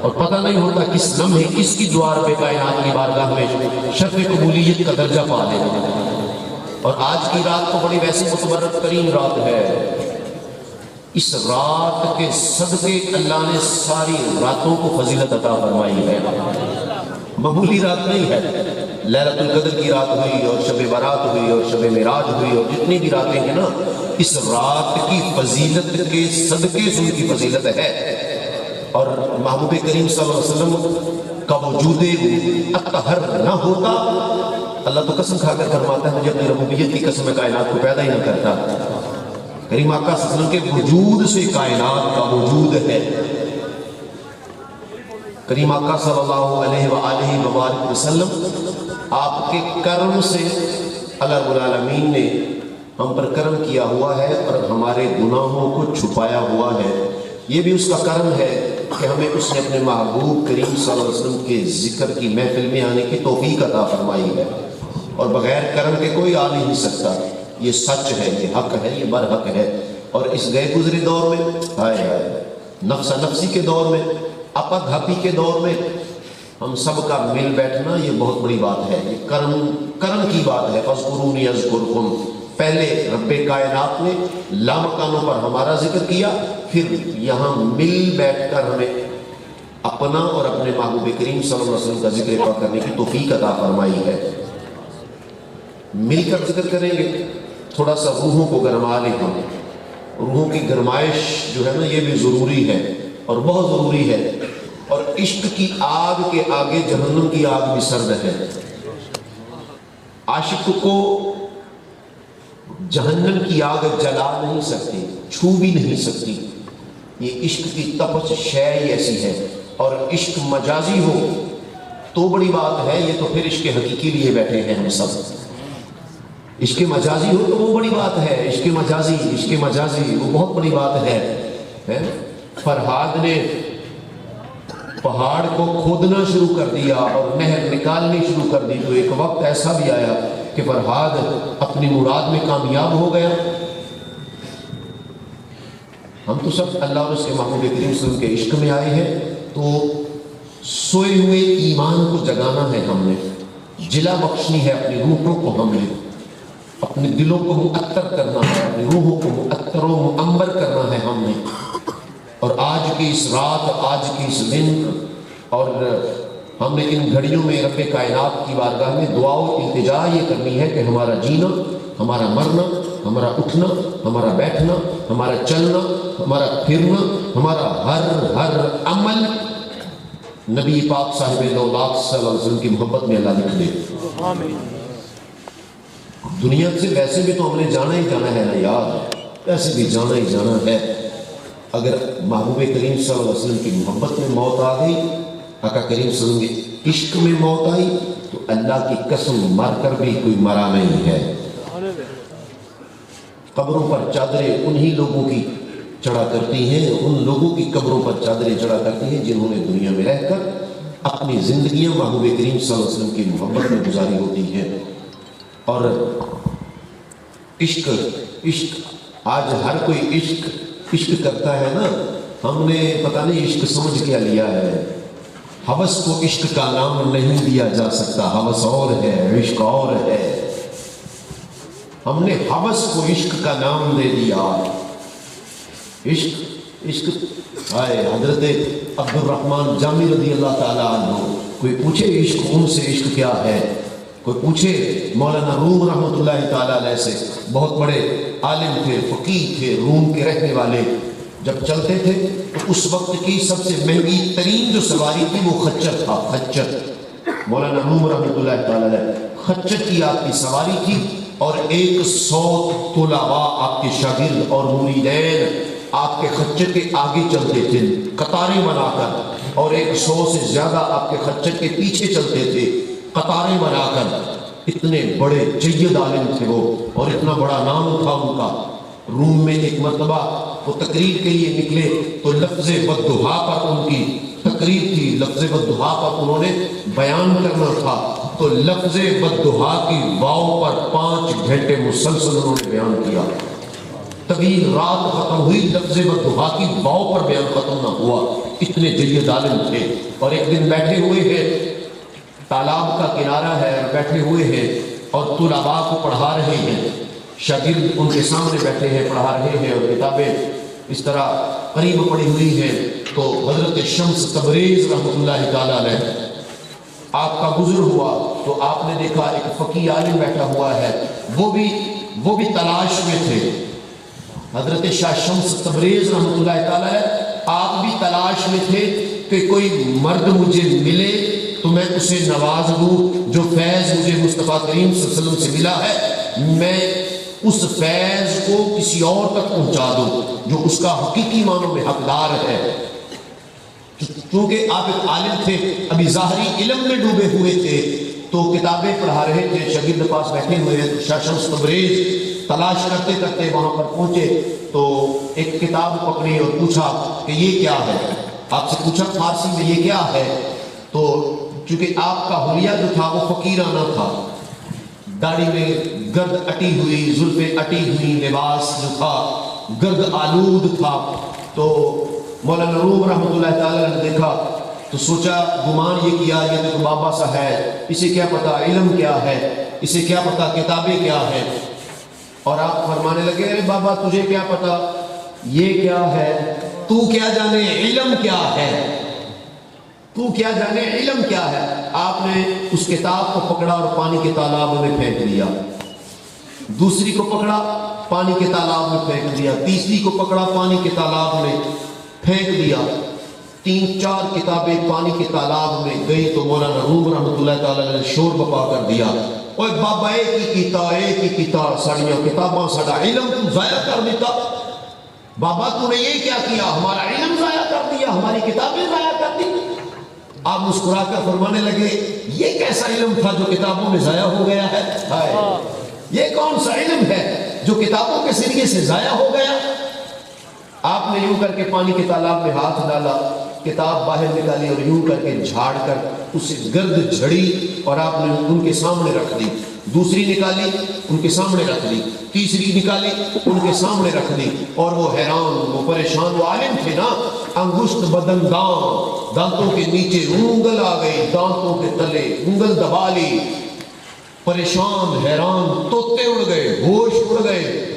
اور پتہ نہیں ہوتا کس لمحے کس کی دوار پہ کائنات کی بارگاہ میں شرف قبولیت کا درجہ پا لے۔ اور آج کی رات تو بڑی ویسی متبرک ترین رات ہے، اس رات کے صدقے اللہ نے ساری راتوں کو فضیلت عطا فرمائی ہے۔ معمولی رات نہیں ہے، لیلۃ القدر کی رات ہوئی اور شب برات ہوئی اور شب معراج ہوئی اور جتنی بھی راتیں ہیں نا، اس رات کی فضیلت کے صدقے سے ان کی فضیلت ہے۔ اور محبوب کریم صلی اللہ علیہ وسلم کا وجود اطہر نہ ہوتا، اللہ تو قسم کھا کر فرماتا ہے مجھے اپنی ربوبیت کی قسم کائنات کو پیدا ہی نہ کرتا۔ کریم آقا صلی اللہ علیہ وسلم کے وجود سے کائنات کا وجود ہے۔ کریم آقا صلی اللہ علیہ وآلہ وبارک وسلم آپ کے کرم سے اللہ رب العالمین نے ہم پر کرم کیا ہوا ہے اور ہمارے گناہوں کو چھپایا ہوا ہے۔ یہ بھی اس کا کرم ہے کہ ہمیں اس نے اپنے محبوب کریم صلی اللہ علیہ وسلم کے ذکر کی محفل میں آنے کی توفیق عطا فرمائی ہے، اور بغیر کرم کے کوئی آ نہیں سکتا۔ یہ سچ ہے، یہ حق ہے، یہ برحق ہے۔ اور اس گئے گزرے دور میں نفس نفسی کے دور میں، اپا گھپی کے دور میں ہم سب کا مل بیٹھنا یہ بہت بڑی بات ہے، یہ کرم کی بات ہے۔ فاذکرونی اذکرکم، پہلے رب کائنات نے لامکانوں پر ہمارا ذکر کیا، پھر یہاں مل بیٹھ کر ہمیں اپنا اور اپنے محبوب کریم صلی اللہ علیہ وسلم کا ذکر کرنے کی توفیق عطا فرمائی ہے۔ مل کر ذکر کریں گے، تھوڑا سا روحوں کو گرما لیں ہم۔ روحوں کی گرمائش جو ہے نا یہ بھی ضروری ہے اور بہت ضروری ہے۔ اور عشق کی آگ کے آگے جہنم کی آگ بھی سرد ہے۔ عاشق کو جہنم کی آگ جلا نہیں سکتی، چھو بھی نہیں سکتی۔ یہ عشق کی تپش شے ایسی ہے، اور عشق مجازی ہو تو بڑی بات ہے، یہ تو پھر عشق حقیقی لیے بیٹھے ہیں ہم سب۔ عشق مجازی ہو تو وہ بڑی بات ہے، عشق مجازی وہ بہت بڑی بات ہے۔ فرہاد نے پہاڑ کو کھودنا شروع کر دیا اور نہر نکالنی شروع کر دی، تو ایک وقت ایسا بھی آیا کہ فرہاد اپنی مراد میں کامیاب ہو گیا۔ ہم تو سب اللہ اور اس کے محبوب کریم صلی اللہ علیہ وسلم کے عشق میں آئے ہیں، تو سوئے ہوئے ایمان کو جگانا ہے، ہم نے جلا بخشنی ہے، اپنی روحوں کو ہم نے اپنے دلوں کو معطر کرنا ہے، اپنی روحوں کو معطر و معمر کرنا ہے ہم نے۔ اور آج کی اس رات، آج کی اس دن، اور ہم نے ان گھڑیوں میں رب کائنات کی بارگاہ میں دعا و التجا یہ کرنی ہے کہ ہمارا جینا، ہمارا مرنا، ہمارا اٹھنا، ہمارا بیٹھنا، ہمارا چلنا، ہمارا پھرنا، ہمارا ہر عمل نبی پاک صاحب لولاک صلی اللہ علیہ وسلم کی محبت میں اللہ لکھ دے۔ آمین۔ دنیا سے ویسے بھی تو ہم نے جانا ہی جانا ہے نا یار، ویسے بھی جانا ہی جانا ہے۔ اگر محبوب کریم صلی اللہ علیہ وسلم کی محبت میں موت آ گئی، آقا کریم صلی اللہ علیہ وسلم کے عشق میں موت آئی، تو اللہ کی قسم مر کر بھی کوئی مرا نہیں ہے۔ قبروں پر چادریں انہی لوگوں کی چڑھا کرتی ہیں، ان لوگوں کی قبروں پر چادریں چڑھا کرتی ہیں جنہوں نے دنیا میں رہ کر اپنی زندگیاں محبوب کریم صلی اللہ علیہ وسلم کی محبت میں گزاری ہوتی ہیں۔ اور عشق آج ہر کوئی عشق کرتا ہے نا، ہم نے پتہ نہیں عشق سمجھ کیا لیا ہے۔ ہوس کو عشق کا نام نہیں دیا جا سکتا، ہوس اور ہے، عشق اور ہے۔ ہم نے ہوس کو عشق کا نام دے دیا۔ عشق حضرت عبد الرحمن جامی رضی اللہ تعالیٰ عنہ، کوئی پوچھے عشق ان سے عشق کیا ہے، کوئی پوچھے مولانا روم رحمۃ اللہ تعالیٰ علیہ سے، بہت بڑے عالم تھے، فقیہ تھے، روم کے رہنے والے، جب چلتے تھے تو اس وقت کی سب سے مہنگی ترین جو سواری تھی وہ خچر تھا۔ خچر مولانا روم رحمۃ اللہ تعالیٰ علیہ، خچر کی آپ کی سواری تھی، اور 100 طلباء آپ کے شاگرد اور مریدین آپ کے خچر کے آگے چلتے تھے قطاریں بنا کر، اور 100 سے زیادہ آپ کے خچر کے پیچھے چلتے تھے قطاریں بنا کر۔ اتنے بڑے جید عالم تھے وہ، اور اتنا بڑا نام تھا ان کا۔ روم میں ایک مرتبہ وہ تقریر کے لیے نکلے تو لفظ والضحیٰ پر ان کی تقریر تھی، لفظ والضحیٰ پر انہوں نے بیان کرنا تھا، تو لفظ والضحیٰ کی واو پر 5 گھنٹے مسلسل انہوں نے بیان کیا۔ طویل رات ختم ہوئی، لفظ والضحیٰ کی واو پر بیان ختم نہ ہوا، اتنے جید عالم تھے۔ اور ایک دن بیٹھے ہوئے ہیں، تالاب کا کنارہ ہے اور بیٹھے ہوئے ہیں اور طلباء کو پڑھا رہے ہیں، شاگرد ان کے سامنے بیٹھے ہیں، پڑھا رہے ہیں اور کتابیں اس طرح قریب پڑی ہوئی ہیں۔ تو حضرت شمس تبریز رحمۃ اللہ تعالیٰ علیہ آپ کا گزر ہوا تو آپ نے دیکھا ایک فقیہ عالم بیٹھا ہوا ہے، وہ بھی تلاش میں تھے۔ حضرت شاہ شمس تبریز رحمۃ اللہ تعالیٰ علیہ آپ بھی تلاش میں تھے کہ کوئی مرد مجھے ملے تو میں اسے نواز دوں، جو فیض مجھے مصطفیٰ کریم صلی اللہ علیہ وسلم سے ملا ہے میں اس فیض کو کسی اور تک پہنچا دوں جو اس کا حقیقی معنوں میں حقدار ہے۔ کیونکہ آپ ایک عالم تھے، ابھی ظاہری علم میں ڈوبے ہوئے تھے، تو کتابیں پڑھا رہے تھے، شاگرد پاس بیٹھے ہوئے ہیں۔ تو شاہ شمس تبریز تلاش کرتے کرتے وہاں پر پہنچے تو ایک کتاب پکڑی اور پوچھا کہ یہ کیا ہے؟ آپ سے پوچھا فارسی میں یہ کیا ہے؟ تو چونکہ آپ کا حلیہ جو تھا وہ فقیرانہ تھا، داڑھی میں گرد اٹی ہوئی، زلفیں اٹی ہوئی، لباس جو تھا گرد آلود تھا۔ تو مولانا روم رحمۃ اللہ تعالیٰ نے دیکھا تو سوچا، گمان یہ کیا یہ تو بابا سا ہے، اسے کیا پتا علم کیا ہے، اسے کیا پتا کتابیں کیا ہے۔ اور آپ فرمانے لگے، ارے بابا تجھے کیا پتا یہ کیا ہے، تو کیا جانے علم کیا ہے، تو کیا جانے علم کیا ہے۔ آپ نے اس کتاب کو پکڑا اور پانی کے تالاب میں پھینک دیا، دوسری کو پکڑا پانی کے تالاب میں پھینک دیا، تیسری کو پکڑا پانی کے تالاب میں پھینک دیا، 3-4 کتابیں پانی کے تالاب میں گئی تو مولانا روم رحمۃ اللہ تعالیٰ نے شور بپا کر دیا، اوے بابا ایک ہی کیتا ساڑیاں کتاباں ساڑا علم تو ضائع کر دیتا، بابا تو نے یہ کیا کیا، ہمارا علم ضائع کر دیا، ہماری کتابیں ضائع کر دی۔ آپ مسکرا کر فرمانے لگے، یہ کیسا علم تھا جو کتابوں میں ضائع ہو گیا ہے؟ یہ کون سا علم ہے جو کتابوں کے ذریعے سے ضائع ہو گیا؟ آپ نے یوں کر کے پانی کے تالاب میں ہاتھ ڈالا، کتاب باہر نکالی اور یوں کر کے جھاڑ کر اسے گرد جھڑی اور آپ نے ان کے سامنے رکھ دی، دوسری نکالی ان کے سامنے رکھ دی، تیسری نکالی ان کے سامنے رکھ دی، اور وہ حیران، وہ پریشان، وہ عالم تھے نا، انگشت بدن دانتوں کے نیچے انگل آ گئی، دانتوں کے تلے انگل دبا لی، پریشان حیران، طوطے اڑ گئے، ہوش اڑ گئے،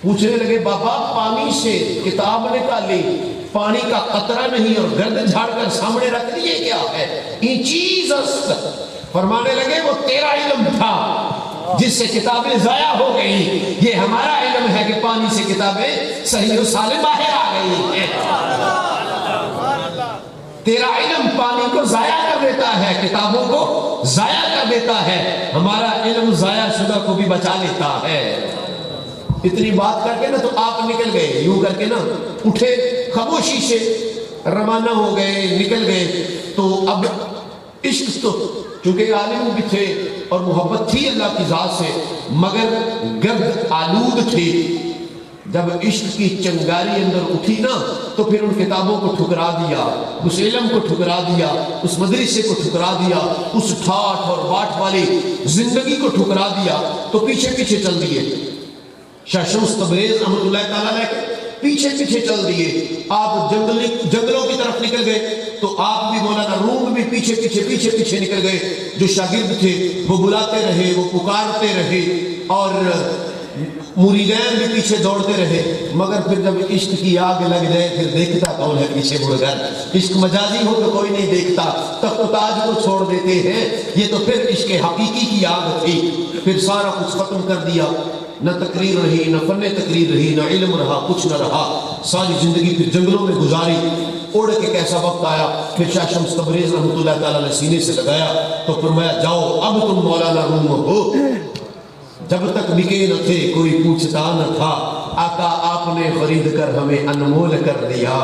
پوچھنے لگے بابا پانی سے کتاب نکالی، پانی کا قطرہ نہیں اور گرد جھاڑ کر سامنے رکھ دیے کیا ہے؟ این چیز است۔ فرمانے لگے وہ تیرا علم تھا جس سے کتابیں ضائع ہو گئی، یہ ہمارا علم ہے کہ پانی سے کتابیں صحیح و سالم باہر آ گئی ہیں۔ تیرا علم پانی کو ضائع کر دیتا ہے، کتابوں کو ضائع کر دیتا ہے، ہمارا علم ضائع شدہ کو بھی بچا لیتا ہے۔ اتنی بات کر کے نا تو آپ نکل گئے، یوں کر کے نا اٹھے، خاموشی سے روانہ ہو گئے، نکل گئے۔ تو اب عشق تو چونکہ عالم بھی تھے اور محبت تھی اللہ کی ذات سے، مگر گرد آلود تھی۔ جب عشق کی چنگاری اندر اٹھی نا تو پھر ان کتابوں کو ٹھکرا دیا، اس علم کو ٹھکرا دیا، اس مدرسے کو ٹھکرا دیا، اس ٹھاٹ اور باٹ والی زندگی کو ٹھکرا دیا، تو پیچھے پیچھے چل دیے۔ شاہ شمس تبریز رحمۃ اللہ تعالیٰ علیہ پیچھے پیچھے چل دیے، آپ جنگلوں کی طرف نکل گئے، تو آپ بھی مولانا روم بھی پیچھے پیچھے نکل گئے۔ جو شاگرد تھے وہ بلاتے رہے، وہ پکارتے رہے، اور مریدین بھی پیچھے دوڑتے رہے، مگر پھر جب عشق کی آگ لگ جائے پھر دیکھتا کون ہے پیچھے مڑ کر؟ عشق مجازی ہو تو کوئی نہیں دیکھتا، تخت و تاج کو چھوڑ دیتے ہیں، یہ تو پھر عشق حقیقی کی آگ تھی۔ پھر سارا کچھ ختم کر دیا، نہ تقریر رہی، نہ فن تقریر رہی، نہ علم رہا، کچھ نہ رہا، ساری زندگی پھر جنگلوں میں گزاری۔ اڑ کے کیسا وقت آیا، پھر شاہ شمس تبریز رحمۃ اللہ تعالیٰ نے سینے سے لگایا تو فرمایا جاؤ اب تم مولانا روم ہو۔ جب تک بکے نہ تھے کوئی پوچھتا نہ تھا، آقا آپ نے خرید کر ہمیں انمول کر دیا۔